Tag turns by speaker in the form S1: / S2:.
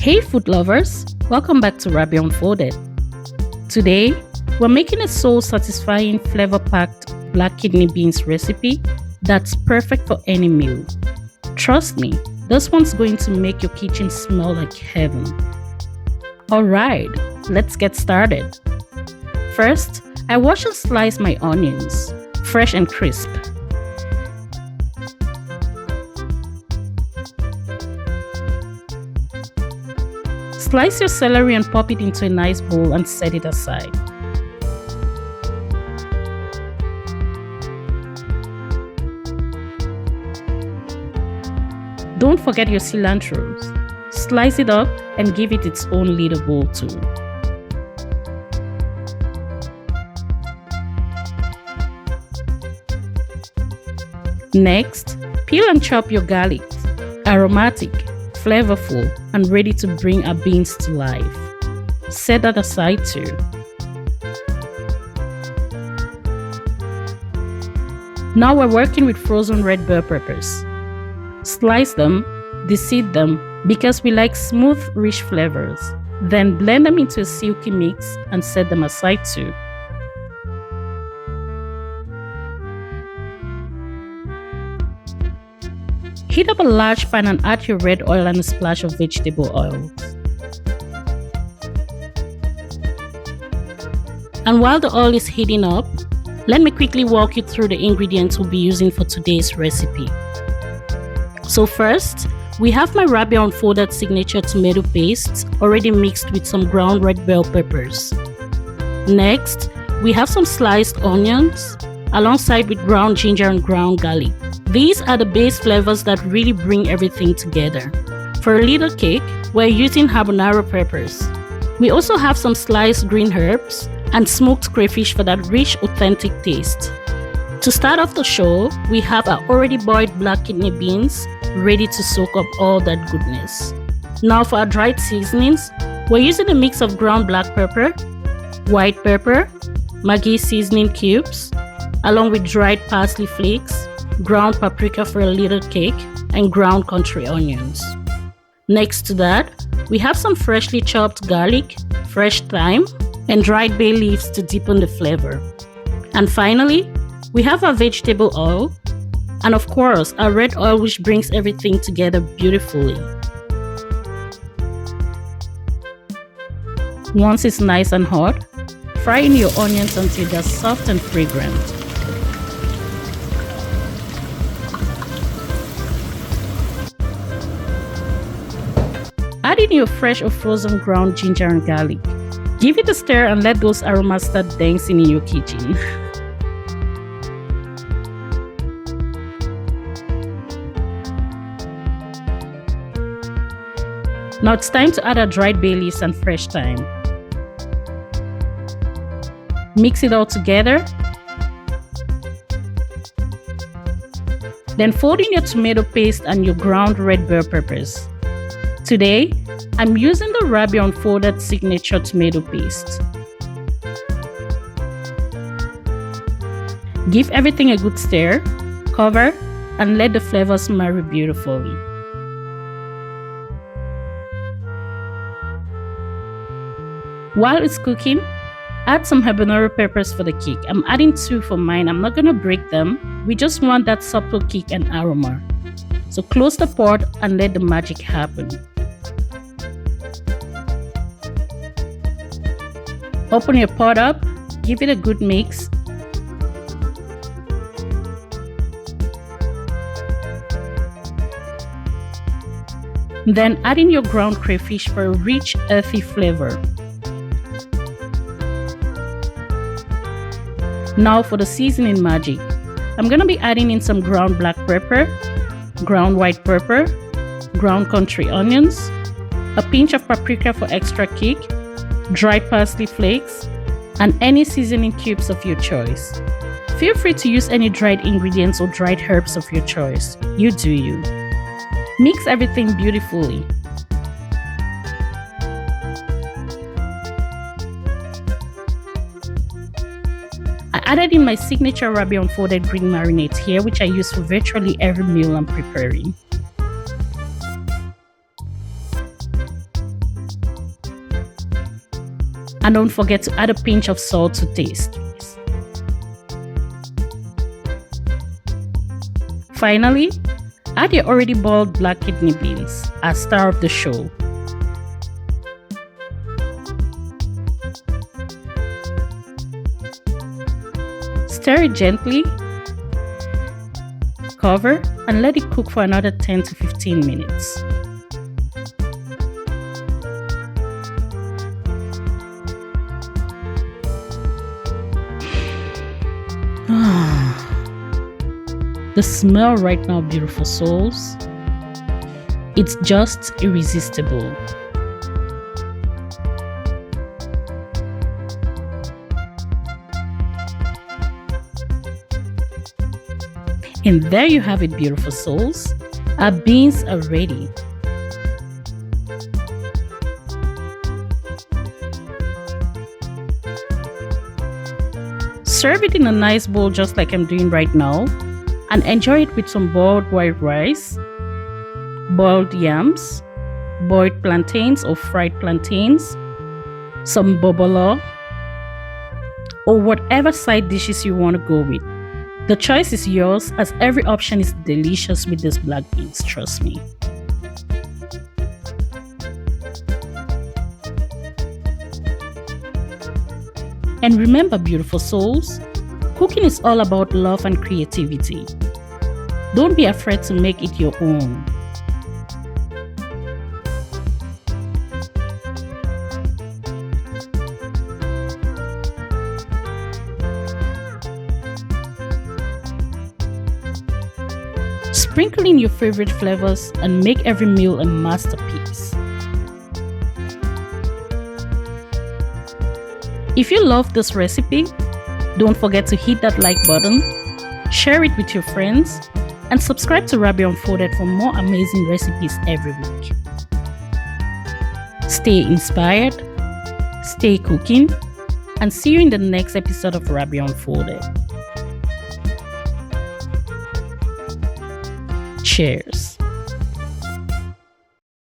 S1: Hey food lovers, welcome back to Rabia Unfolded. Today, we're making a soul-satisfying, flavor-packed black kidney beans recipe that's perfect for any meal. Trust me, this one's going to make your kitchen smell like heaven. Alright, let's get started. First, I wash and slice my onions, fresh and crisp. Slice your celery and pop it into a nice bowl and set it aside. Don't forget your cilantro. Slice it up and give it its own little bowl too. Next, peel and chop your garlic, aromatic, flavorful, and ready to bring our beans to life. Set that aside too. Now we're working with frozen red bell peppers. Slice them, deseed them because we like smooth, rich flavors. Then blend them into a silky mix and set them aside too. Heat up a large pan and add your red oil and a splash of vegetable oil. And while the oil is heating up, let me quickly walk you through the ingredients we'll be using for today's recipe. So first, we have my Rabia Unfolded signature tomato paste already mixed with some ground red bell peppers. Next, we have some sliced onions alongside with ground ginger and ground garlic. These are the base flavors that really bring everything together. For a little kick, we're using Habanero peppers. We also have some sliced green herbs and smoked crayfish for that rich, authentic taste. To start off the show, we have our already boiled black kidney beans ready to soak up all that goodness. Now for our dried seasonings, we're using a mix of ground black pepper, white pepper, Maggi seasoning cubes, along with dried parsley flakes, ground paprika for a little kick, and ground country onions. Next to that, we have some freshly chopped garlic, fresh thyme, and dried bay leaves to deepen the flavor. And finally, we have our vegetable oil, and of course, our red oil, which brings everything together beautifully. Once it's nice and hot, fry in your onions until they're soft and fragrant. Add in your fresh or frozen ground ginger and garlic. Give it a stir and let those aromas start dancing in your kitchen. Now it's time to add our dried bay leaves and fresh thyme. Mix it all together. Then fold in your tomato paste and your ground red bell peppers. Today, I'm using the Rabia Unfolded signature tomato paste. Give everything a good stir, cover, and let the flavors marry beautifully. While it's cooking, add some habanero peppers for the kick. I'm adding 2 for mine. I'm not going to break them. We just want that subtle kick and aroma. So close the pot and let the magic happen. Open your pot up, give it a good mix. Then add in your ground crayfish for a rich, earthy flavor. Now for the seasoning magic. I'm going to be adding in some ground black pepper, ground white pepper, ground country onions, a pinch of paprika for extra kick, dried parsley flakes, and any seasoning cubes of your choice. Feel free to use any dried ingredients or dried herbs of your choice. You do you. Mix everything beautifully. I added in my signature Rabia Unfolded green marinade here, which I use for virtually every meal I'm preparing. And don't forget to add a pinch of salt to taste. Finally, add your already boiled black kidney beans as star of the show. Stir it gently, cover, and let it cook for another 10 to 15 minutes. The smell right now, beautiful souls, it's just irresistible. And there you have it, beautiful souls. Our beans are ready. Serve it in a nice bowl just like I'm doing right now, and enjoy it with some boiled white rice, boiled yams, boiled plantains or fried plantains, some bobolo, or whatever side dishes you want to go with. The choice is yours, as every option is delicious with these black beans, trust me. And remember, beautiful souls, cooking is all about love and creativity. Don't be afraid to make it your own. Sprinkle in your favorite flavors and make every meal a masterpiece. If you love this recipe, don't forget to hit that like button, share it with your friends, and subscribe to Rabia Unfolded for more amazing recipes every week. Stay inspired, stay cooking, and see you in the next episode of Rabia Unfolded. Cheers.